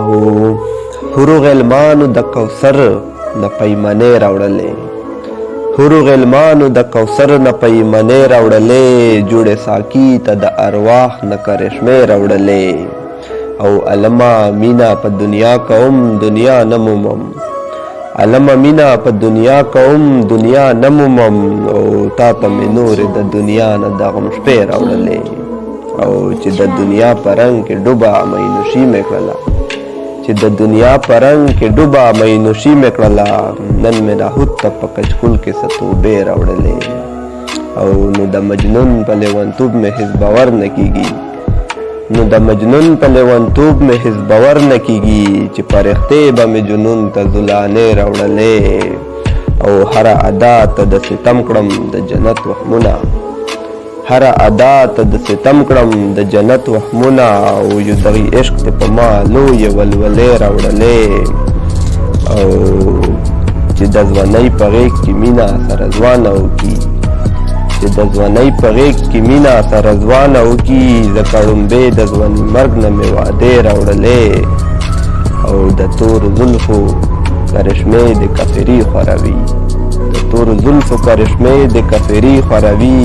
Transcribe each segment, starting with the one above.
او حورو غلمانو د کوثر د پیمانې راوړلې حورو غلمانو د کوثر نه پیمانې راوړلې جوړې ساقي ته د ارواح نه کرشمې راوړلې او علما مینا په دنیا کوم دنیا نه مومم علما مینا په دنیا کوم دنیا نه مومم او تا ته مې نورې د دنیا نه د غم شپې راوړلې او چې د دنیا په رنګ کې ډوبه مینوشي مې کړله چې د دنیا په رنګ کې ډوبه مینوشي مې کړله نن مې راهود ته په کچکول کې څه توبې راوړلې او نو د مجنون په لیونتوب مې هېڅ باور نه کېږي نو د مجنون په لیونتوب مې هېڅ باور نه کېږي چې فرښتې به مې جنون ته زولانې راوړلې او هره ادا ته د ستم کړم د جنت وهمونه هره ادا ته د ستم کړم د جنت وهمونه او یو دغې عشق ته په ما لویې ولولې راوړلې او چې د ځوانۍ په غېږ کې مینه سره ځوانه وکړي چې د ځوانۍ په غېږ کې مینه سره ځوانه وکړي ځکه ړومبې د ځوان مرګ نه مې وعدې راوړلې او د تورو زلفو کرشمې د کفري خوروي د تورو زلفو کرشمې د کفري خوروي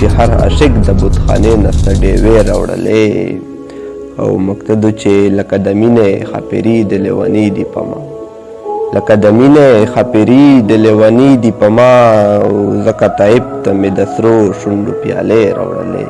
چې هر عاشق د بتخانې نه څه ډېوې راوړلې او مقتدو چې لکه د مینې خاپري د لیوني دي په ما لکه د مینې خاپري د لیوني دي په ما ځکه طایب ته مې د سرو شونډو پیالې راوړلې